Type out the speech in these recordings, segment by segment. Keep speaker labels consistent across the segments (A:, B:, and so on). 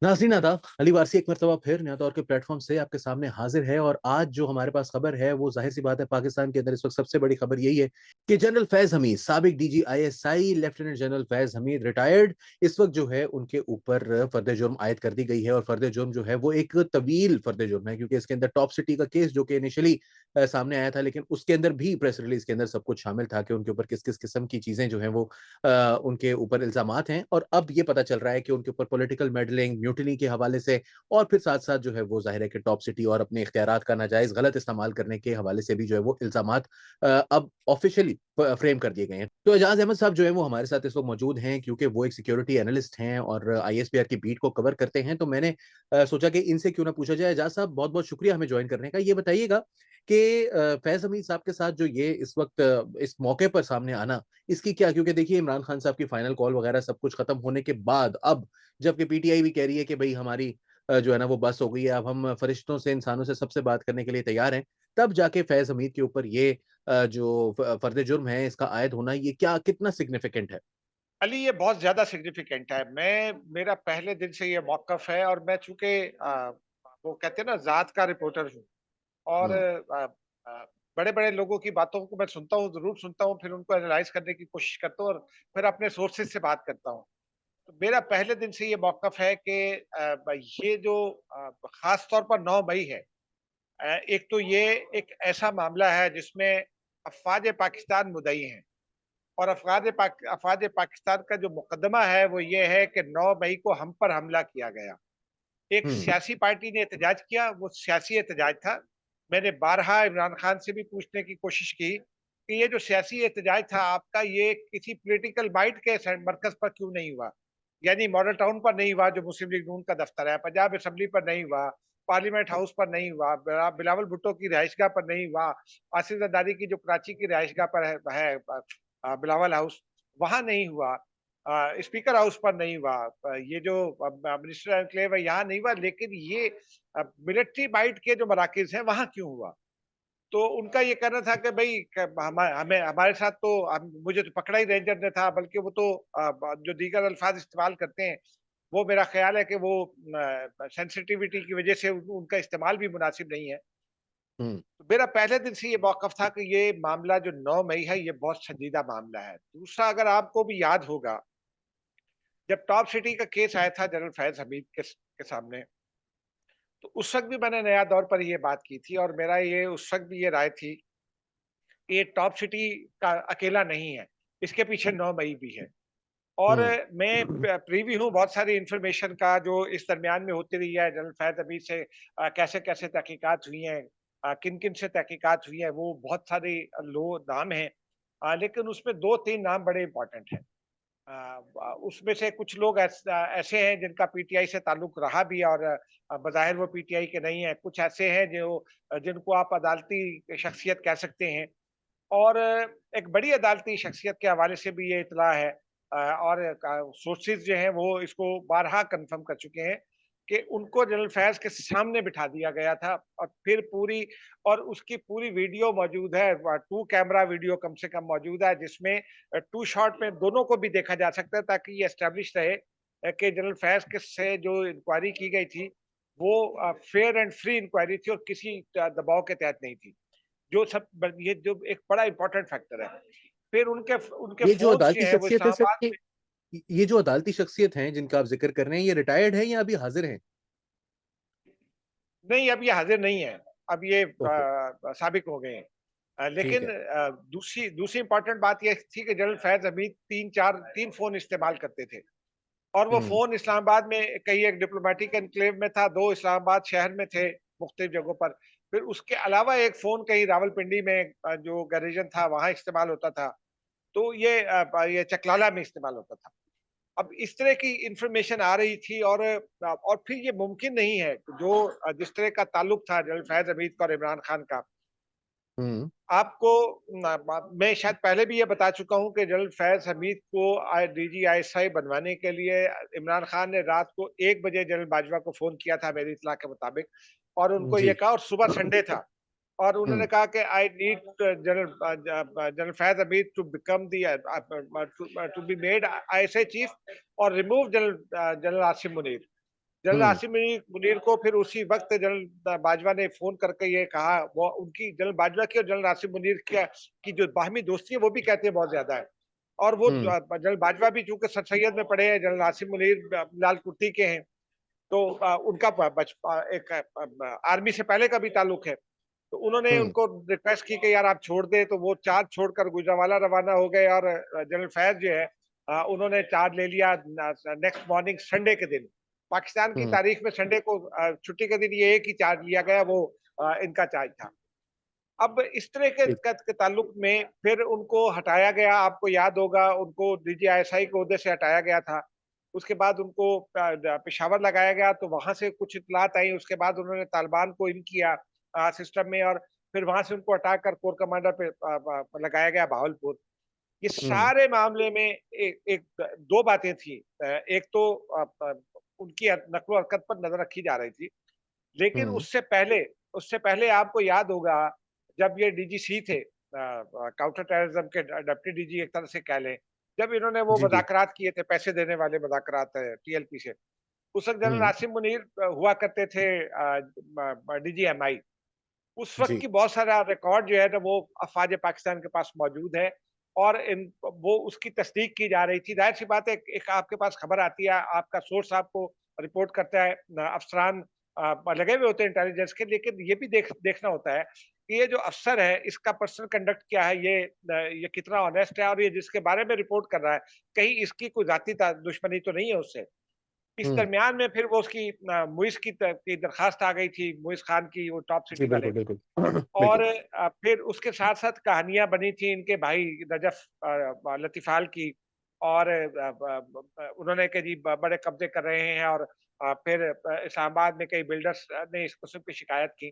A: नाज़रीन आदाब, अली वारसी एक मरतबा फिर नया तौर के प्लेटफ़ॉर्म से आपके सामने हाज़िर है और आज जो हमारे पास खबर है वो ज़ाहिर-सी बात है पाकिस्तान के अंदर इस वक़्त सबसे बड़ी खबर यही है कि जनरल फ़ैज़ हमीद, साबिक DG ISI lieutenant general Faiz Hamid retired इस वक़्त जो है उनके ऊपर फ़र्द जुर्म आयद कर दी गई है और फ़र्द जुर्म जो है वो एक तवील फ़र्द जुर्म है क्योंकि इसके अंदर टॉप सिटी का केस जो कि इनिशियली सामने आया था लेकिन उसके अंदर भी प्रेस रिलीज़ के अंदर सब कुछ शामिल था कि उनके ऊपर किस-किस किस्म की चीज़ें जो हैं वो उनके ऊपर इल्ज़ामात हैं और अब ये पता चल रहा है कि उनके ऊपर पॉलिटिकल मेडलिंग, म्यूटिनी के हवाले से और फिर साथ-साथ जो है वो ज़ाहिर है कि टॉप सिटी और अपने इख्तियारात का नाजायज़ गलत इस्तेमाल करने के हवाले से भी जो है वो इल्ज़ामात अब ऑफ़िशियली फ्रेम कर दिए गए हैं। तो एजाज़ अहमद साहब जो है वो हमारे साथ इस वक़्त मौजूद हैं क्योंकि वो एक सिक्योरिटी एनालिस्ट हैं और आईएसपीआर की बीट को कवर करते हैं। तो मैंने सोचा कि इनसे क्यों ना पूछा जाए। एजाज़ साहब बहुत-बहुत शुक्रिया हमें जॉइन करने का। ये बताइएगा कि फैज़ हमीद साहब के साथ जो ये इस वक़्त इस मौके पर सामने आना, इसकी क्या क्योंकि देखिए इमरान खान साहब की फाइनल कॉल वग़ैरह सब कुछ खत्म होने के बाद अब जबकि पीटीआई भी कह रही है कि भई हमारी जो है ना वो बस हो गई है, अब हम फरिश्तों से, इंसानों से सबसे बात करने के लिए तैयार हैं। तब जाके फैज़ हमीद के ऊपर ये जो फ़र्द जुर्म है इसका आयद होना ये क्या कितना सिग्निफिकेंट है?
B: अली, ये बहुत ज़्यादा सिग्निफिकेंट है। मेरा पहले दिन से ये मौक़िफ़ है और मैं चूँकि वो कहते हैं ना ज़ात का रिपोर्टर हूँ और
A: हुँ,
B: बड़े-बड़े लोगों की बातों को मैं सुनता हूँ, ज़रूर सुनता हूँ, फिर उनको एनालाइज़ करने की कोशिश करता हूँ और फिर अपने सोर्सेज़ से बात करता हूँ। तो मेरा पहले दिन से ये मौक़िफ़ है कि ये जो ख़ास तौर पर 9 मई है। एक तो ये एक ऐसा मामला है जिसमें अफ़वाज पाकिस्तान मुद्दई हैं। और अफ़वाज पाकिस्तान का जो मुकदमा है वो ये है कि 9 मई को हम पर हमला किया गया। एक
A: हुँ,
B: सियासी पार्टी ने एहतजाज किया, वो सियासी एहतजाज था। मैंने बारहा इमरान खान से भी पूछने की कोशिश की कि ये जो सियासी एहतजाज था आपका, ये किसी पॉलिटिकल बाइट के मरकज़ पर क्यों नहीं हुआ? यानी मॉडल टाउन पर नहीं हुआ जो मुस्लिम लीग नून का दफ्तर है, पंजाब असेंबली पर नहीं हुआ, पार्लियामेंट हाउस पर नहीं हुआ, बिलावल भुट्टो की रिहाइशगाह पर नहीं हुआ, आसिफ ज़रदारी की जो कराची की रिहाइशगाह पर है बिलावल हाउस, वहाँ नहीं हुआ। स्पीकर हाउस पर नहीं हुआ। ये जो मिनिस्टर एन्क्लेव है यहाँ नहीं हुआ, लेकिन ये मिलिट्री बाइट के जो मराकिज़ हैं वहाँ क्यों हुआ? तो उनका ये कहना था कि भई क हमें हमारे साथ तो मुझे तो पकड़ा ही रेंजर ने था, बल्कि वो तो जो दीगर अल्फ़ाज़ इस्तेमाल करते हैं, वो मेरा ख़्याल है कि वो सेंसिटिविटी की वज़ह से उनका इस्तेमाल भी मुनासिब नहीं है।
A: हुँ,
B: तो मेरा पहले दिन से ये मौक़िफ़ था कि ये मामला जो 9 मई है, ये बहुत संजीदा मामला है। दूसरा, अगर आपको भी याद होगा, जब टॉप सिटी का केस आया था जनरल फैज़ हमीद के सामने, तो उस वक़्त भी मैंने नया दौर पर ये बात की थी और मेरा ये उस वक़्त भी ये राय थी कि ये टॉप सिटी का अकेला नहीं है, इसके पीछे 9 मई भी है। और
A: हुँ,
B: मैं प्रीवी हूँ बहुत सारी इन्फॉर्मेशन का जो इस दरमियान में होती रही है। जनरल फैज़ हमीद से कैसे-कैसे तहकीकात हुई हैं, किन-किन से तहकीकात हुई हैं, वो बहुत सारे लो नाम हैं। लेकिन उसमें 2-3 नाम बड़े इम्पोर्टेंट हैं। उसमें से कुछ लोग ऐसे हैं जिनका पीटीआई से ताल्लुक रहा भी है और बज़ाहिर वो पीटीआई के नहीं हैं। कुछ ऐसे हैं जो जिनको आप अदालती शख्सियत कह सकते हैं और एक बड़ी अदालती शख्सियत के हवाले से भी ये इत्तला है और सोर्सेज़ जो हैं वो इसको बारहा कन्फर्म कर चुके हैं कि उनको जनरल फैज़ के सामने बिठा दिया गया था और फिर पूरी और उसकी पूरी वीडियो मौजूद है। 2 कैमरा वीडियो कम से कम मौजूद है जिसमें 2 शॉट में दोनों को भी देखा जा सकता है ताकि ये एस्टेब्लिश रहे कि जनरल फैज़ के से जो इंक्वायरी की गई थी वो फेयर एंड फ्री इंक्वायरी थी और किसी दबाव के तहत नहीं थी। ये जो एक बड़ा इम्पोर्टेंट फैक्टर है। फिर उनके उनके
A: ये जो
B: फ़ोन्स जो
A: अदालती
B: हैं वो
A: शख्सियत है सर
B: इस्लामाबाद में।
A: ये जो अदालती शख्सियत हैं जिनका आप ज़िक्र कर रहे हैं ये रिटायर्ड हैं या अभी हाज़िर हैं?
B: नहीं, अब ये हाज़िर नहीं है, अब ये
A: ओहो!
B: साबिक हो गए हैं।
A: ठीक
B: लेकिन
A: है।
B: दूसरी दूसरी इम्पोर्टेंट बात ये थी कि जनरल फैज़ हमीद 3 फ़ोन इस्तेमाल करते थे और वो
A: हुँ,
B: फ़ोन इस्लामाबाद में कहीं एक डिप्लोमैटिक एन्क्लेव में था, 2 इस्लामाबाद शहर में थे, मुख्तलिफ जगहों पर। फिर उसके अलावा एक फ़ोन कहीं रावलपिंडी में जो गैरिजन था वहाँ इस्तेमाल होता था। तो ये चकलाला में इस्तेमाल होता था। अब इस तरह की इन्फॉर्मेशन आ रही थी और फिर ये मुमकिन नहीं है कि जो जिस तरह का ताल्लुक था जनरल फैज़ हमीद का और इमरान खान का,
A: हुँ,
B: आपको मैं शायद पहले भी ये बता चुका हूँ कि जनरल फैज़ हमीद को डीजी आईएसआई बनवाने के लिए इमरान खान ने रात को 1 बजे जनरल बाजवा को फ़ोन किया था मेरी इत्तला के मुताबिक और उनको ये
A: जी।
B: कहा और सुबह संडे था। और उन्होंने
A: हुँ,
B: कहा कि I need general Faiz Hameed to become to be made ISI chief और remove general Asim Munir. General
A: हुँ,
B: आसिम मुनीर को फिर उसी वक़्त जनरल बाजवा ने फ़ोन करके ये कहा, वो उनकी जनरल बाजवा की और जनरल आसिम मुनीर क्या की जो बाहमी दोस्ती है, वो भी कहते हैं बहुत ज़्यादा है। और वो
A: हुँ,
B: जनरल बाजवा भी चूँकि सर सैयद में पढ़े हैं, जनरल आसिम मुनीर लाल कुर्ती के हैं, तो उनका एक आर्मी से पहले का भी ताल्लुक है। तो उन्होंने
A: हुँ,
B: उनको रिक्वेस्ट की कि यार आप छोड़ दें, तो वो चार्ज छोड़कर गुजरांवाला रवाना हो गए और जनरल फैज़ जो है उन्होंने चार्ज ले लिया नेक्स्ट मॉर्निंग संडे के दिन। पाकिस्तान की
A: हुँ,
B: तारीख में संडे को छुट्टी के दिन ये एक ही चार्ज लिया गया, वो इनका चार्ज था। अब इस तरह के
A: ठीक।
B: ताल्लुक में फिर उनको हटाया गया, आपको याद होगा उनको डीजीआईएसआई के ओहदे से हटाया गया था। उसके बाद उनको पेशावर लगाया गया, तो वहाँ से कुछ इत्तलात आई, उसके बाद उन्होंने तालिबान को इन किया सिस्टम में, और फिर वहाँ से उनको हटाकर कोर कमांडर पे लगाया गया बहावलपुर। ये
A: हुँ,
B: सारे मामले में एक 2 बातें थी। एक तो उनकी नकलो हरकत पर नज़र रखी जा रही थी। लेकिन
A: हुँ,
B: उससे पहले आपको याद होगा जब ये डीजीसी थे काउंटर टेररिज्म के डिप्टी डीजी एक तरह से कह लें, जब इन्होंने वो
A: जी, जी।
B: मुज़ाकरात किए थे, पैसे देने वाले मुज़ाकरात टीएलपी से, उस वक़्त जनरल
A: हुँ,
B: आसिम मुनीर हुआ करते थे डीजीएमआई। उस वक़्त
A: जी,
B: की बहुत सारा रिकॉर्ड जो है ना वो अफ़वाज पाकिस्तान के पास मौजूद है, और इन वो उसकी तस्दीक की जा रही थी। ज़ाहिर-सी बात है, एक आपके पास खबर आती है, आपका सोर्स आपको रिपोर्ट करता है, अफ़सरान लगे हुए होते हैं इंटेलिजेंस के, लेकिन ये भी देखना होता है कि ये जो अफ़सर है, इसका पर्सनल कंडक्ट क्या है, ये कितना ऑनेस्ट है, और ये जिसके बारे में रिपोर्ट कर रहा है, कहीं इसकी कोई ज़ाती दुश्मनी तो नहीं है उससे। इस
A: हुँ,
B: दरमियान में फिर वो उसकी मुइज़ की दरख़्वास्त आ गई थी, मुइज़ खान की, वो टॉप
A: जी,
B: सिटी वाले।
A: बिल्कुल, बिल्कुल।
B: और
A: बिल्कुल।
B: फिर उसके साथ-साथ कहानियाँ बनी थी इनके भाई नजफ़ लतीफ़ाल की, और उन्होंने कहा जी बड़े कब्ज़े कर रहे हैं, और फिर इस्लामाबाद में कई बिल्डर्स ने इस किस्म की शिकायत की।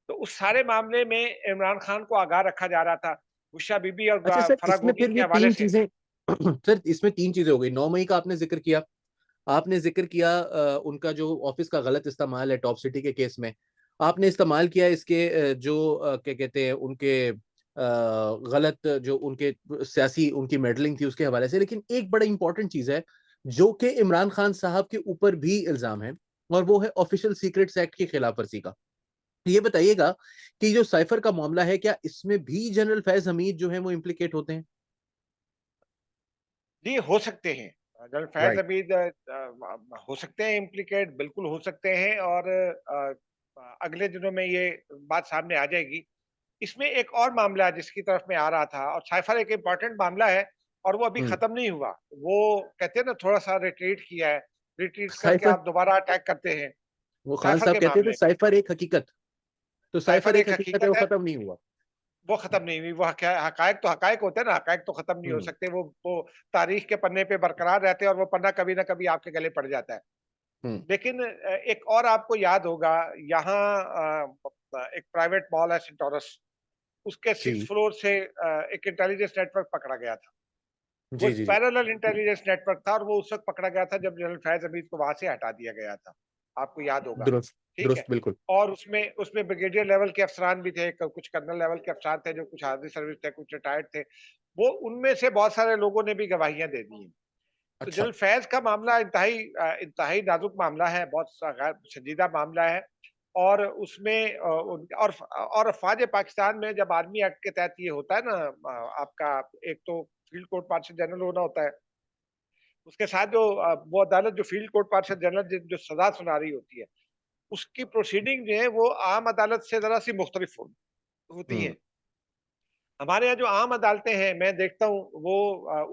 B: तो उस सारे मामले में इमरान खान को आगाह रखा जा रहा था, उषा बीबी और
A: अच्छा सर, इसमें
B: फरागुद्दीन
A: फिर
B: के
A: ये
B: हवाले
A: 3
B: से।
A: चीज़ें सर, इसमें 3 चीज़ें हो गई। 9 मई का आपने ज़िक्र किया। आपने ज़िक्र किया उनका जो ऑफ़िस का गलत इस्तेमाल है टॉप सिटी के केस में। आपने इस्तेमाल किया इसके जो क्या कहते हैं उनके गलत जो उनके सियासी उनकी मेडलिंग थी उसके हवाले से। लेकिन एक बड़ा इम्पोर्टेंट चीज़ है, जो कि इमरान खान साहब के ऊपर भी इल्ज़ाम है और वो है ऑफ़िशियल सीक्रेट्स एक्ट की खिलाफ वर्ज़ी का। ये बताइएगा कि जो साइफ़र का मामला है, क्या इसमें भी जनरल फैज़ हमीद जो हैं वो इम्प्लिकेट होते हैं?
B: जी, हो सकते हैं। जनरल फैज़
A: राइट।
B: हमीद हो सकते हैं इम्प्लिकेट, बिल्कुल हो सकते हैं, और अगले दिनों में ये बात सामने आ जाएगी। इसमें एक और मामला है जिसकी तरफ मैं आ रहा था, और साइफ़र एक इम्पोर्टेंट मामला है, और वो अभी
A: हुँ।
B: खत्म नहीं हुआ। वो कहते हैं ना, थोड़ा-सा रिट्रीट किया है, रिट्रीट करके
A: साइफ़र
B: आप दोबारा अटैक करते हैं,
A: वो खान
B: साइफ़र
A: साहब
B: के
A: कहते थे
B: मामले में।
A: साइफ़र एक हकीकत। तो साइफ़र
B: साइफ़र
A: एक
B: एक
A: हकीकत है, वो
B: हकीकत है,
A: खत्म नहीं हुआ।
B: वो खत्म नहीं हुई। वो हकायक तो हकायक होते हैं ना, हकायक तो खत्म नहीं हो
A: हुँ,
B: सकते। वो तारीख के पन्ने पे बरकरार रहते हैं, और वो पन्ना कभी ना कभी आपके गले पड़ जाता है।
A: हुँ,
B: लेकिन एक और आपको याद होगा, यहाँ एक प्राइवेट मॉल है सेंटोरस, उसके 6th
A: जी।
B: फ्लोर से एक इंटेलिजेंस नेटवर्क पकड़ा गया था। वो
A: जी,
B: एक
A: जी, जी।
B: पैरेलल इंटेलिजेंस नेटवर्क था, और वो उस वक़्त पकड़ा गया था जब जनरल फैज़ हमीद को वहाँ से हटा दिया गया था। आपको याद होगा,
A: दुरुस्त,
B: ठीक है?
A: दुरुस्त, बिल्कुल।
B: और उसमें उसमें ब्रिगेडियर लेवल के अफ़सरान भी थे, कुछ कर्नल लेवल के अफ़सरान थे, जो कुछ हाज़िर सर्विस थे, कुछ रिटायर्ड थे। वो उनमें से बहुत सारे लोगों ने भी गवाहियाँ दे दी हैं। तो
A: अच्छा।
B: जनरल फैज़ का मामला इंतहाई नाज़ुक मामला है, बहुत संजीदा मामला है, और उसमें और अफ़वाज पाकिस्तान में जब आर्मी एक्ट के तहत ये होता है ना, आपका एक तो फ़ील्ड कोर्ट मार्शल जनरल होना होता है, उसके साथ जो वो अदालत जो फ़ील्ड कोर्ट मार्शल जनरल जो सज़ा सुना रही होती है, उसकी प्रोसीडिंग जो है वो आम अदालत से ज़रा-सी मुख्तलिफ होती
A: हुँ।
B: हैं। हमारे यहाँ जो आम अदालतें हैं, मैं देखता हूँ वो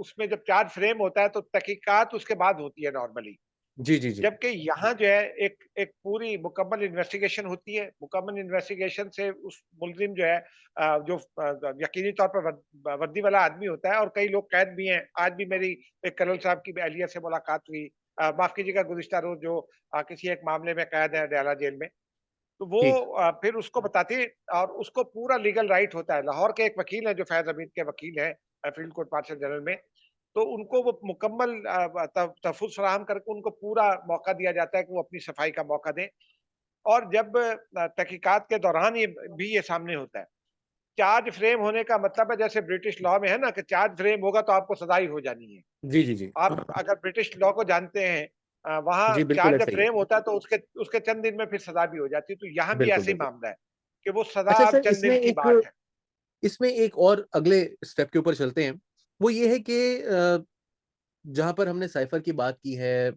B: उसमें जब चार्ज फ्रेम होता है तो तहकीकात उसके बाद होती है नॉर्मली।
A: जी, जी, जी।
B: जबकि यहाँ जो है एक एक पूरी मुकम्मल इन्वेस्टिगेशन होती है। मुकम्मल इन्वेस्टिगेशन से उस मुल्ज़िम जो है जो यकीनी तौर पर वर्दी वाला आदमी होता है, और कई लोग कैद भी हैं। आज भी मेरी एक कर्नल साहब की एहलिया से मुलाकात हुई। माफ़ कीजिएगा, गुज़िश्ता रोज़, जो किसी एक मामले में कैद है डयाला जेल में। तो वो
A: ठीक।
B: फिर उसको बताती है, और उसको पूरा लीगल राइट होता है। लाहौर के एक वकील हैं जो फैज़ हमीद के वकील हैं फील्ड कोर्ट मार्शल जनरल में। तो उनको वो मुकम्मल तहफ़्फ़ुज़ फ़राहम करके उनको पूरा मौका दिया जाता है कि वो अपनी सफाई का मौका दें। और जब तहकीकात के दौरान ये सामने होता है। चार्ज फ्रेम होने का मतलब है, जैसे ब्रिटिश लॉ में है ना कि चार्ज फ्रेम होगा तो आपको सज़ा ही हो जानी है।
A: जी, जी, जी।
B: आप अगर ब्रिटिश लॉ को जानते हैं, वहाँ
A: जी, बिल्कुल
B: चार्ज
A: ऐसा ही है।
B: फ्रेम होता है तो उसके उसके चंद दिन में फिर सज़ा भी हो जाती है। तो यहाँ भी
A: बिल्कुल,
B: ऐसे ही
A: बिल्कुल।
B: मामला है कि वो सज़ा
A: अच्छा
B: अब
A: सर,
B: चंद दिन की बात है।
A: इसमें एक और अगले स्टेप के ऊपर चलते हैं। वो ये है कि जहाँ पर हमने साइफ़र की बात की है,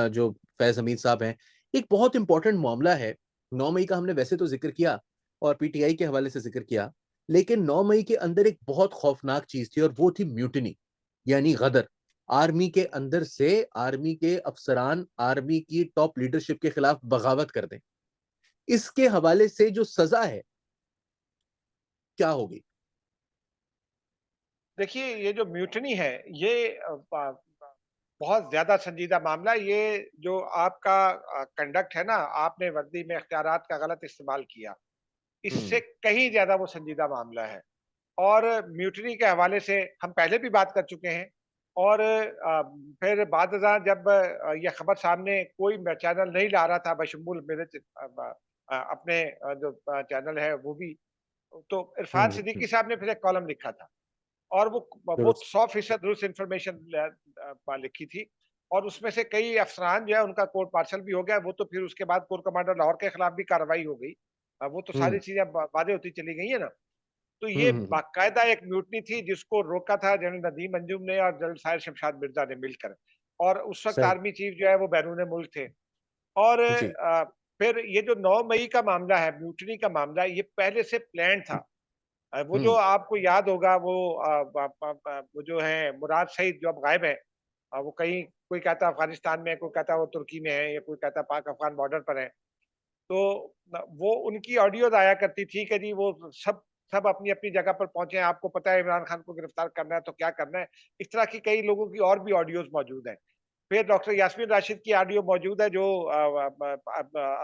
A: जो फैज़ हमीद साहब हैं, एक बहुत इम्पोर्टेंट मामला है। 9 मई का हमने वैसे तो ज़िक्र किया और पीटीआई के हवाले से ज़िक्र किया, लेकिन 9 मई के अंदर एक बहुत खौफ़नाक चीज़ थी और वो थी म्यूटिनी, यानी गदर। आर्मी के अंदर से आर्मी के अफ़सरान आर्मी की टॉप लीडरशिप के खिलाफ बगावत कर दें। इसके हवाले से जो सज़ा है, क्या होगी?
B: देखिए, ये जो म्यूटनी है, ये बहुत ज़्यादा संजीदा मामला है। ये जो आपका कंडक्ट है ना, आपने वर्दी में इख्तियारात का गलत इस्तेमाल किया, इससे
A: हुँ,
B: कहीं ज़्यादा वो संजीदा मामला है। और म्यूटनी के हवाले से हम पहले भी बात कर चुके हैं और फिर बादशाह जब ये खबर सामने कोई चैनल नहीं ला रहा था बशमूल मेरे अपने जो चैनल है वो भी, तो इरफान
A: हुँ,
B: सिद्दीकी
A: हुँ,
B: साहब ने फिर एक कॉलम लिखा था और वो
A: दुरुस्त।
B: 100% दुरुस्त इन्फॉर्मेशन लिखी थी और उसमें से कई अफसरान जो है उनका कोर्ट मार्शल भी हो गया। वो तो फिर उसके बाद कोर कमांडर लाहौर के खिलाफ भी कार्रवाई हो गई। वो तो सारी
A: हुँ,
B: चीजें वादे होती चली गई है ना। तो
A: हुँ,
B: ये
A: हुँ, हुँ,
B: बाकायदा एक म्यूटनी थी जिसको रोका था जनरल नदीम अंजुम ने और जनरल साहिर शमशाद मिर्जा ने मिलकर। और उस वक्त
A: सही।
B: आर्मी चीफ जो है वो बैरून मुल्क थे। और
A: जी।
B: फिर ये जो 9 मई का मामला है, म्यूटनी का मामला है, ये पहले से प्लान था। वो जो
A: हुँ,
B: आपको याद होगा वो वो जो है मुराद सईद जो अब गायब है। वो कहीं कोई कहता है अफगानिस्तान में है, कोई कहता है वो तुर्की में है या कोई कहता है पाक अफगान बॉर्डर पर है। तो वो उनकी ऑडियोज़ आया करती थी कि जी वो सब सब अपनी-अपनी जगह पर पहुँचे हैं, आपको पता है इमरान खान को गिरफ्तार करना है तो क्या करना है? इस तरह की कई लोगों की और भी ऑडियोज़ मौजूद हैं। फिर डॉक्टर यास्मीन राशिद की ऑडियो मौजूद है जो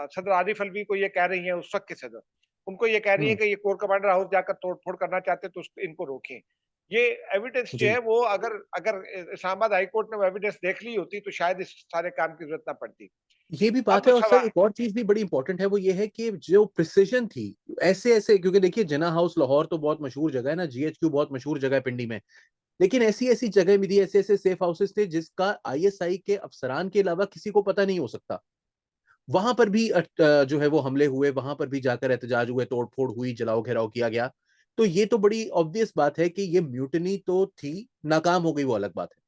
B: सदर आरिफ अलवी को ये कह रही हैं उस वक़्त के सदर। उनको ये कह रही हैं
A: हुँ,
B: कि ये कोर कमांडर हाउस जाकर तोड़-फोड़ करना चाहते हैं तो इनको रोकें। ये एविडेंस जो
A: जी।
B: है वो अगर अगर इस्लामाबाद हाई कोर्ट ने वो एविडेंस देख ली होती तो शायद इस सारे काम की ज़रूरत ना पड़ती।
A: ये भी बात
B: अब
A: है और सर
B: सवा
A: एक और चीज़ भी बड़ी इम्पोर्टेंट है, वो ये है कि जो प्रिसिज़न थी, ऐसे-ऐसे क्योंकि देखिए जिन्ना हाउस लाहौर तो बहुत मशहूर जगह है ना, जीएचक्यू बहुत मशहूर जगह है पिंडी में। लेकिन ऐसी-ऐसी जगह भी थी, ऐसे-ऐसे सेफ हाउसेज़ थे जिसका आईएसआई के अफ़सरान के अलावा किसी को पता नहीं हो सकता। वहाँ पर भी जो है वो हमले हुए, वहाँ पर भी जाकर एहतजाज हुए, तोड़-फोड़ हुई, जलाओ-घेराव किया गया। तो ये तो बड़ी ऑब्वियस बात है कि ये म्यूटिनी तो थी, नाकाम हो गई वो अलग बात है।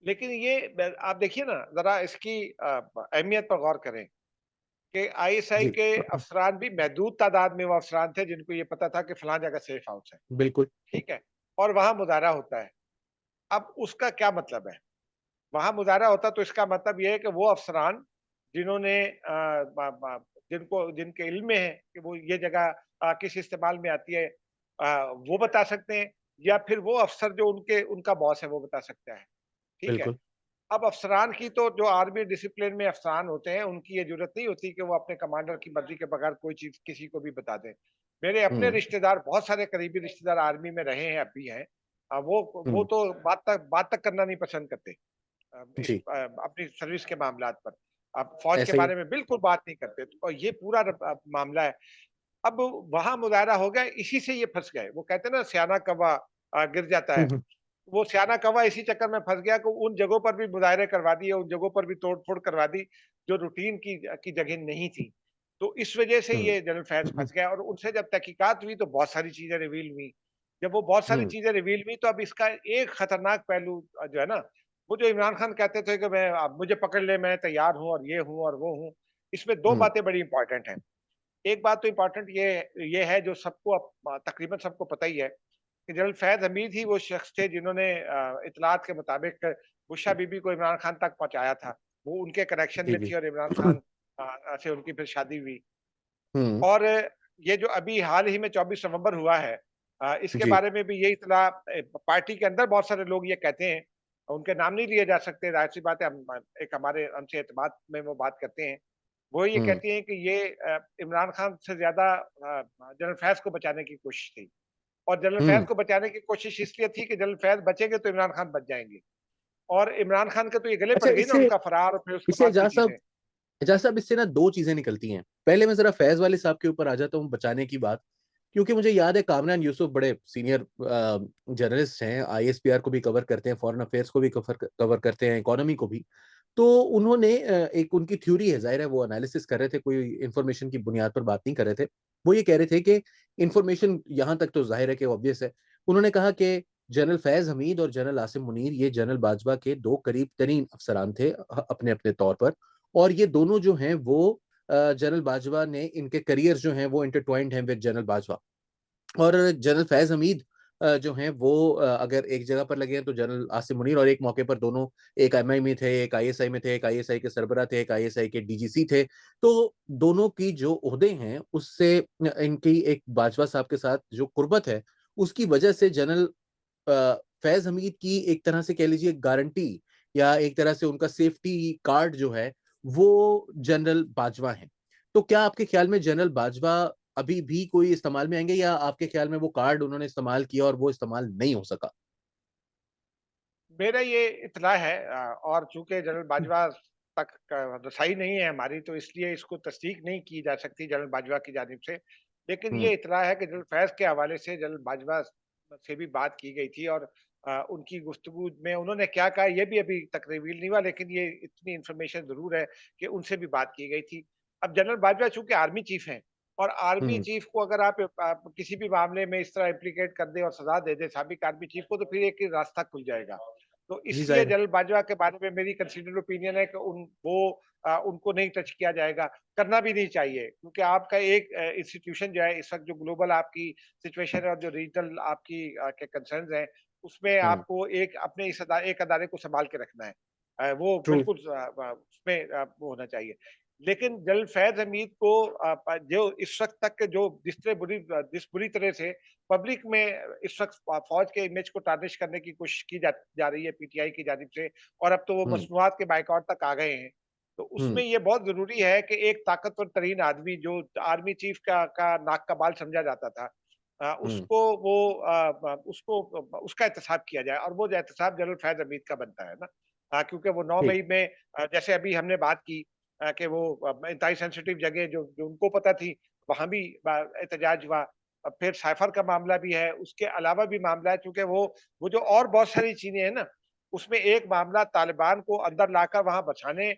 B: लेकिन ये आप देखिए ना ज़रा इसकी अहमियत पर गौर करें कि आईएसआई
A: जी,
B: के अफ़सरान भी महदूद तादाद में वो अफ़सरान थे जिनको ये पता था कि फलाँ जगह सेफ हाउस है,
A: बिल्कुल।
B: ठीक है? और वहाँ मुज़ाहरा होता है। अब उसका क्या मतलब है? वहाँ मुज़ाहरा होता तो इसका मतलब ये है कि वो अफ़सरान जिन्होंने ब ब जिनको जिनके इल्म में है कि वो ये जगह किस इस्तेमाल में आती है, वो बता सकते हैं या फिर वो अफ़सर जो उनका बॉस है वो बता सकता है, ठीक है?
A: बिल्कुल।
B: अब अफ़सरान की तो जो आर्मी डिसिप्लिन में अफ़सरान होते हैं, उनकी ये ज़रूरत नहीं होती कि वो अपने कमांडर की मर्ज़ी के बगैर कोई चीज़ किसी को भी बता दें। मेरे अपने
A: हुँ,
B: रिश्तेदार बहुत सारे करीबी रिश्तेदार आर्मी में रहे हैं, अब भी हैं। वो
A: हुँ,
B: तो बात तक करना नहीं पसंद करते।
A: जी,
B: अपनी सर्विस के मामलात पर। अब फ़ौज के
A: ऐसा ही है।
B: बारे में बिल्कुल बात नहीं करते और ये पूरा मामला है। अब वहाँ मुज़ाहरा हो गया, इसी से ये फँस गए। वो कहते हैं ना सियाना कौवा गिर जाता
A: हुँ,
B: है।
A: हुँ,
B: वो सियाना कौवा इसी चक्कर में फँस गया कि उन जगहों पर भी मुज़ाहरे करवा दिए, उन जगहों पर भी तोड़-फोड़ करवा दी, जो रूटीन की जगह नहीं थी। तो इस वजह से
A: हुँ,
B: ये जनरल फैज़
A: हुँ,
B: फँस गया और उनसे जब तहकीकात हुई तो बहुत सारी चीज़ें रिवील हुई। जब वो बहुत सारी
A: हुँ,
B: चीज़ें रिवील हुई तो अब इसका एक खतरनाक पहलू जो है ना, वो जो इमरान खान कहते थे कि मैं मुझे पकड़ ले, मैं तैयार हूँ और ये हूँ और वो हूँ। इसमें 2
A: हुँ,
B: बातें बड़ी इम्पोर्टेंट हैं। एक बात तो इम्पोर्टेंट ये है जो सबको तकरीबन सबको पता ही है कि जनरल फैज़ हमीद ही वो शख्स थे जिन्होंने इत्तलात के मुताबिक बुशरा बीबी को इमरान खान तक पहुँचाया था। वो उनके कनेक्शन
A: जी,
B: में
A: जी।
B: थी और इमरान खान से उनकी फिर शादी हुई।
A: हुँ,
B: और ये जो अभी हाल ही में 24 नवंबर हुआ है, इसके
A: जी,
B: बारे में भी यही इत्तला पार्टी के अंदर बहुत सारे लोग ये कहते हैं, उनके नाम नहीं लिए जा सकते, ज़ाहिर-सी बात है हम एक हमारे हमसे एतमाद में वो बात करते हैं। वो ये
A: हुँ,
B: कहती हैं कि ये इमरान खान से ज़्यादा जनरल फैज़ को बचाने की कोशिश थी और जनरल फैज़
A: हुँ।
B: को बचाने की कोशिश इसलिए थी कि जनरल फैज़ बचेंगे तो इमरान खान बच जाएँगे और इमरान खान के तो ये गले
A: अच्छा
B: पड़ गई ना
A: इससे
B: उनका फरार और फिर उसके
A: इससे
B: बाद की चीज़ें।
A: एजाज़ साहब इससे ना 2 चीज़ें निकलती हैं। पहले मैं ज़रा फैज़ वाले साहब के ऊपर आ जाता हूँ बचाने की बात, क्योंकि मुझे याद है कामरान यूसुफ बड़े सीनियर जर्नलिस्ट हैं, आईएसपीआर को भी कवर करते हैं, फॉरेन अफेयर्स को भी कवर करते हैं, इकोनॉमी को भी। तो उन्होंने एक उनकी थ्योरी है, ज़ाहिर है वो एनालिसिस कर रहे थे, कोई इन्फॉर्मेशन की बुनियाद पर बात नहीं कर रहे थे। वो ये कह रहे थे कि इन्फॉर्मेशन यहाँ तक तो ज़ाहिर है कि ऑब्वियस है। उन्होंने कहा कि जनरल फैज़ हमीद और जनरल आसिम मुनीर ये जनरल बाजवा के 2 करीब तरीन अफ़सरान थे अपने-अपने तौर पर, और ये दोनों जो हैं वो जनरल बाजवा ने इनके करियर्स जो हैं वो इंटरट्वाइंड हैं विद जनरल बाजवा। और जनरल फैज़ हमीद जो हैं वो अगर एक जगह पर लगे हैं तो जनरल आसिम मुनीर, और एक मौके पर दोनों एक एमआई में थे, एक आईएसआई में थे, एक आईएसआई के सरबराह थे, एक आईएसआई के डीजीसी थे। तो दोनों की जो ओहदे हैं उससे इनकी एक बाजवा साहब के साथ जो कुर्बत है, उसकी वजह से जनरल फैज़ हमीद की एक तरह से कह लीजिए गारंटी, या एक तरह से उनका सेफ्टी कार्ड जो है, वो जनरल बाजवा हैं। तो क्या आपके ख्याल में जनरल बाजवा अभी भी कोई इस्तेमाल में आएँगे, या आपके ख्याल में वो कार्ड उन्होंने इस्तेमाल किया और वो इस्तेमाल नहीं हो सका?
B: मेरा ये इत्तला है और चूँकि जनरल बाजवा तक का रसाई नहीं है हमारी, तो इसलिए इसको तस्दीक नहीं की जा सकती जनरल बाजवा की जानिब से। लेकिन ये
A: हुँ,
B: इत्तला है कि जनरल फैज़ के हवाले से जनरल बाजवा से भी बात की गई थी, और उनकी गुफ्तगू में उन्होंने क्या कहा ये भी अभी तक रिवील नहीं हुआ, लेकिन ये इतनी इन्फॉर्मेशन ज़रूर है कि उनसे भी बात की गई थी। अब जनरल बाजवा चूँकि आर्मी चीफ़ हैं, और आर्मी
A: हुँ।
B: चीफ़ को अगर आप किसी भी मामले में इस तरह इम्प्लीकेट कर दें और सज़ा दे दें साबिक आर्मी चीफ़ को, तो फिर एक ही रास्ता खुल जाएगा। तो
A: जी,
B: इसलिए
A: ज़ाहिर है।
B: जनरल बाजवा के बारे में मेरी कंसिडर्ड ओपिनियन है कि उनको नहीं टच किया जाएगा, करना भी नहीं चाहिए, क्योंकि आपका एक इंस्टीट्यूशन जो है इस वक़्त जो ग्लोबल आपकी सिचुएशन है और जो रीजनल आपकी के कंसर्न्स हैं, उसमें
A: हुँ,
B: आपको एक अदारे को सँभाल के रखना है। वो
A: ट्रू।
B: बिल्कुल उसमें वो होना चाहिए। लेकिन जनरल फैज़ हमीद को जो इस वक़्त तक जिस बुरी तरह से पब्लिक में इस वक़्त फ़ौज के इमेज को टार्निश करने की कोशिश की जा जा रही है पीटीआई की जानिब से, और अब तो वो
A: हुँ,
B: मसनूआत के बायकॉट तक आ गए हैं। तो
A: हुँ,
B: उसमें ये बहुत ज़रूरी है कि एक ताकतवर तरीन आदमी जो आर्मी चीफ़ का नाक का बाल समझा जाता था,
A: हुँ,
B: उसको वो उसको उसका एहतसाब किया जाए, और वो एहतसाब जनरल फैज़ हमीद का बनता है ना। क्योंकि वो 9
A: ठीक।
B: मई में जैसे अभी हमने बात की कि वो इंतहाई सेंसिटिव जगह जो जो उनको पता थी, वहाँ भी एहतजाज हुआ। फिर साइफ़र का मामला भी है, उसके अलावा भी मामला है, चूँकि वो जो और बहुत सारी चीज़ें हैं ना, उसमें एक मामला तालिबान को अंदर लाकर वहाँ बसाने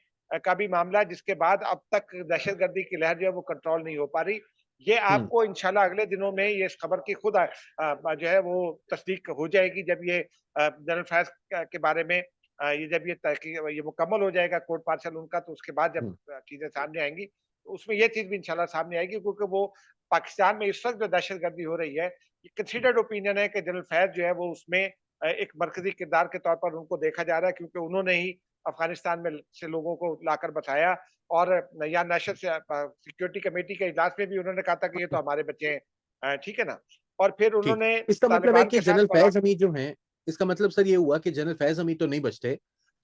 B: का भी मामला है, जिसके बाद अब तक दहशतगर्दी की लहर जो है वो कंट्रोल नहीं हो पा रही। ये
A: हुँ,
B: आपको इंशाल्लाह अगले दिनों में ये इस खबर की खुद जो है वो तस्दीक हो जाएगी, जब ये जनरल फैज़ के बारे में ये जब ये तहकीक ये मुकम्मल हो जाएगा कोर्ट मार्शल उनका, तो उसके बाद जब
A: हुँ,
B: चीज़ें सामने आएँगी, तो उसमें ये चीज़ भी इंशाल्लाह सामने आएगी, क्योंकि वो पाकिस्तान में इस वक़्त जो दहशतगर्दी हो रही है, ये कंसिडर्ड ओपिनियन है कि जनरल फैज़ जो है वो उसमें एक मरकज़ी किरदार के तौर पर उनको देखा जा रहा है, क्योंकि उन्होंने ही अफ़गानिस्तान में से लोगों को लाकर बचाया, और या नेशनल सिक्योरिटी कमेटी के इजलास में भी उन्होंने कहा था कि ये तो हमारे बच्चे हैं। ठीक है ना? और फिर
A: ठीक।
B: उन्होंने
A: इसका मतलब है
B: तालिबान
A: कि
B: के साथ
A: जनरल फैज़ हमीद जो हैं, इसका मतलब सर ये हुआ कि जनरल फैज़ हमीद तो नहीं बचते।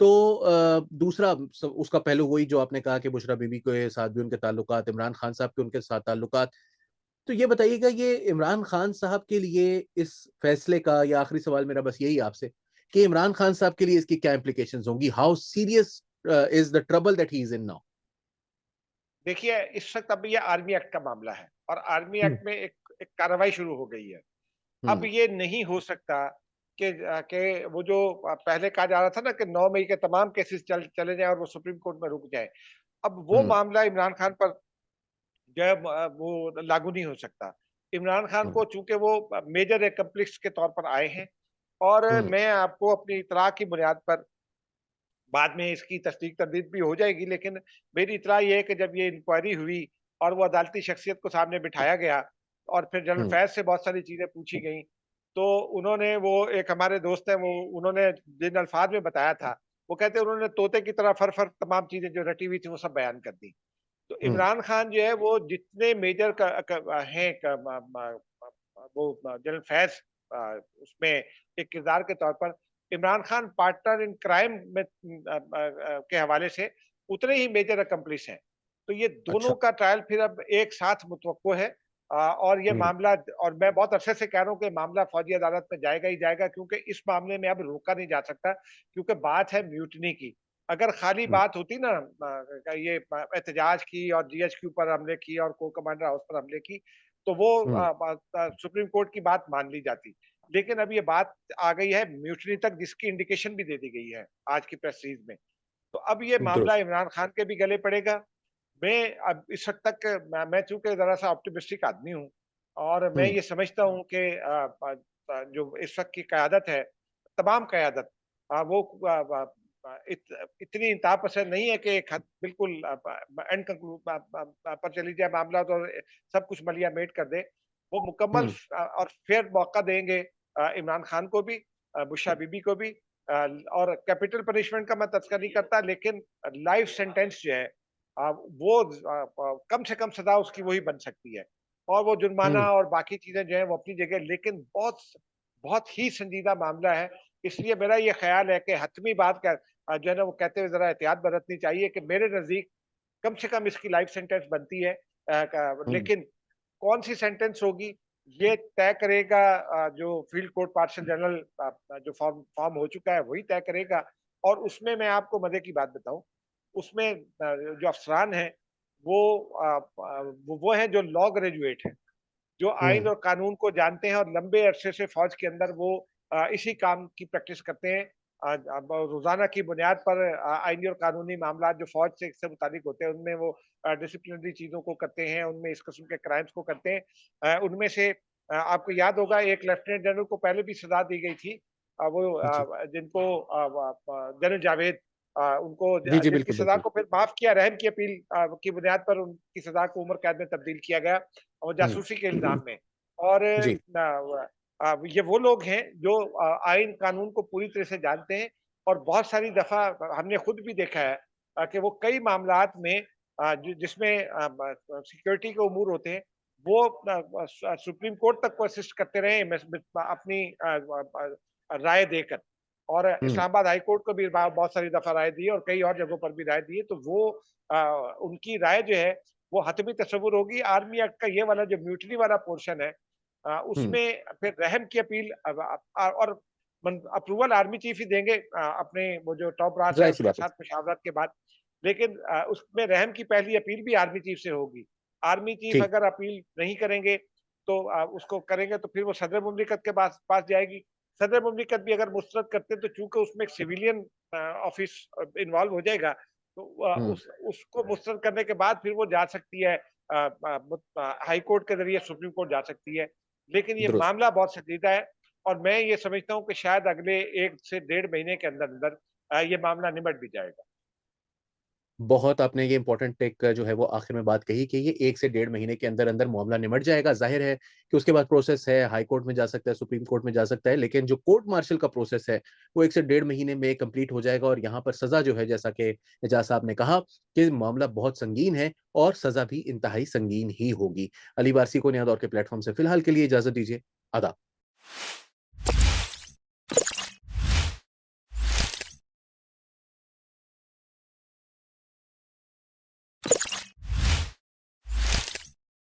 A: तो दूसरा उसका पहलू वही जो आपने कहा कि बुशरा बीबी के साथ भी उनके ताल्लुकात, इमरान खान साहब के उनके साथ ताल्लुकात। तो ये बताइएगा, ये इमरान खान साहब के लिए इस फैसले का, या आखिरी सवाल मेरा बस यही आपसे, कि इमरान खान साहब के लिए इसकी क्या इम्प्लीकेशंस होंगी? How serious is the trouble that he is in now?
B: देखिए, इस वक़्त अब ये आर्मी एक्ट का मामला है, और आर्मी
A: हुँ,
B: एक्ट में एक एक कार्रवाई शुरू हो गई है। अब
A: हुँ,
B: ये नहीं हो सकता कि वो जो पहले कहा जा रहा था ना कि 9 मई के तमाम केसेस चले जाएँ और वो सुप्रीम कोर्ट में रुक जाएँ। अब वो
A: हुँ,
B: मामला इमरान खान पर जो है वो लागू नहीं हो सकता। इमरान खान
A: हुँ,
B: को चूँकि वो मेजर एक्म्प्लिस के तौर पर आए हैं, और
A: हुँ,
B: मैं आपको अपनी इत्तला की बुनियाद पर बाद में इसकी तस्दीक-तरदीद भी हो जाएगी, लेकिन मेरी इत्तला ये है कि जब ये इंक्वायरी हुई और वो अदालती शख्सियत को सामने बिठाया गया, और फिर जनरल
A: हुँ,
B: फैज़ से बहुत सारी चीज़ें पूछी गईं, तो उन्होंने वो एक हमारे दोस्त हैं, वो उन्होंने जिन अल्फ़ाज़ में बताया था, वो कहते हैं उन्होंने तोते की तरह फर-फर तमाम चीज़ें जो रटी हुई थी, वो सब बयान कर दी। तो
A: हुँ,
B: इमरान खान जो है वो जितने मेजर हैं वो जनरल फैज़ उसमें एक किरदार के तौर पर, Imran Khan partner in crime में के हवाले से उतने ही मेजर अकम्प्लिस हैं। तो ये दोनों
A: अच्छा।
B: का ट्रायल फिर अब एक साथ मुतवक्को है, और ये
A: हुँ,
B: मामला, और मैं बहुत अरसे से कह रहा हूँ कि मामला फौजी अदालत में जाएगा ही जाएगा, क्योंकि इस मामले में अब रोका नहीं जा सकता, क्योंकि बात है म्यूटिनी की। अगर खाली
A: हुँ,
B: बात होती ना ये एहतजाज की और जीएचक्यू पर हमले की और कोर कमांडर हाउस पर हमले की, तो वो
A: हुँ,
B: सुप्रीम कोर्ट की बात मान ली जाती। लेकिन अब ये बात आ गई है म्यूटिनी तक, जिसकी इंडिकेशन भी दे दी गई है आज की प्रेस रिलीज में। तो अब ये मामला
A: दुरुस्त।
B: इमरान खान के भी गले पड़ेगा। मैं अब इस हद तक मैं चूँकि ज़रा-सा ऑप्टिमिस्टिक आदमी हूँ और मैं
A: हुँ,
B: ये समझता हूँ कि जो इस वक़्त की क़यादत है, तमाम क़यादत वो इतनी इंतहा-पसंद नहीं है कि एक हद बिल्कुल एंड कंक्लू पर चली जाए मामला तो सब कुछ मलिया-मेट कर दे। वो मुकम्मल
A: हुँ,
B: और फेयर मौका देंगे इमरान खान को भी, बुशरा बीबी को भी, और कैपिटल पनिशमेंट का मैं तज़किरा नहीं करता, लेकिन लाइफ सेंटेंस जो है वो कम से कम सज़ा उसकी वही बन सकती है। और वो जुर्माना
A: हुँ,
B: और बाकी चीज़ें जो हैं वो अपनी जगह, लेकिन बहुत ही संजीदा मामला है। इसलिए मेरा ये ख़्याल है कि हतमी बात का जो है ना वो कहते हुए ज़रा एहतियात बरतनी चाहिए कि मेरे नज़दीक कम से कम इसकी लाइफ सेंटेंस बनती है।
A: हुँ,
B: लेकिन कौन-सी सेंटेंस होगी, ये तय करेगा जो फ़ील्ड कोर्ट पार्षल जनरल जो फ़ॉर्म हो चुका है, वही तय करेगा। और उसमें मैं आपको मज़े की बात बताऊँ, उसमें जो अफ़सरान हैं, वो वो हैं जो लॉ ग्रेजुएट हैं, जो आइन
A: हुँ,
B: और कानून को जानते हैं और लंबे अरसे से फ़ौज के अंदर वो इसी काम की प्रैक्टिस करते हैं। अब रोज़ाना की बुनियाद पर आइनी और कानूनी मामलात जो फ़ौज से मुताल्लिक होते हैं, उनमें वो डिसिप्लिनरी चीज़ों को करते हैं, उनमें इस किस्म के क्राइम्स को करते हैं। उनमें से आपको याद होगा एक लेफ्टिनेंट जनरल को पहले भी सज़ा दी गई थी। वो
A: जी।
B: जिनको जनरल जावेद उनको
A: जी, जी,
B: जिनकी
A: बिल्कुल,
B: सज़ा
A: बिल्कुल।
B: को फिर माफ़ किया, रहम की अपील की बुनियाद पर उनकी सज़ा को उम्र कैद में तब्दील किया गया और
A: हुँ,
B: जासूसी के इल्ज़ाम में। और
A: जी,
B: ये वो लोग हैं जो आइन कानून को पूरी तरह से जानते हैं और बहुत सारी दफ़ा हमने खुद भी देखा है कि वो कई मामलात में जिसमें सिक्योरिटी के उमूर होते हैं, वो सुप्रीम कोर्ट तक को असिस्ट करते रहे अपनी राय देकर। और
A: हुँ,
B: इस्लामाबाद हाई कोर्ट को भी बहुत सारी दफ़ा राय दी है और कई और जगहों पर भी राय दी है। तो वो अ, उनकी राय जो है वो हतमी तसव्वुर होगी। आर्मी एक्ट का ये वाला जो म्यूटिनी वाला पोर्शन है,
A: हुँ,
B: उसमें फिर रहम की अपील और अप्रूवल आर्मी चीफ ही देंगे अपने वो जो टॉप ब्रास है
A: ज़ाहिर-सी
B: उसके
A: बात है।
B: साथ मुशावरत के बाद। लेकिन उसमें रहम की पहली अपील भी आर्मी चीफ से होगी। आर्मी चीफ
A: ठीक,
B: अगर अपील नहीं करेंगे तो उसको करेंगे तो फिर वो सदर मुमलिकत के पास पास जाएगी। सदर मुमलिकत भी अगर मुस्तरद करते हैं तो चूँकि उसमें एक सिविलियन ऑफिस इन्वॉल्व हो जाएगा, तो
A: हुँ,
B: उसको मुस्तरद करने के बाद फिर वो जा सकती है हाई कोर्ट के ज़रिए सुप्रीम कोर्ट जा सकती है। लेकिन ये
A: दुरुस्त।
B: मामला बहुत संजीदा है और मैं ये समझता हूँ कि शायद अगले 1 से डेढ़ महीने के अंदर-अंदर ये मामला निपट भी जाएगा।
A: बहुत आपने ये इम्पोर्टेंट एक जो है वो आखिर में बात कही कि ये 1 से डेढ़ महीने के अंदर-अंदर मामला निमट जाएगा। ज़ाहिर है कि उसके बाद प्रोसेस है, हाई कोर्ट में जा सकता है, सुप्रीम कोर्ट में जा सकता है, लेकिन जो कोर्ट मार्शल का प्रोसेस है, वो 1 से डेढ़ महीने में कंप्लीट हो जाएगा और यहाँ पर सज़ा जो है, जैसा कि एजाज़ साहब ने कहा कि मामला बहुत संगीन है और सज़ा भी इंतहाई संगीन ही होगी। अली वारसी को नया दौर के प्लेटफ़ॉर्म से फिलहाल के लिए इजाज़त दीजिए। आदाब।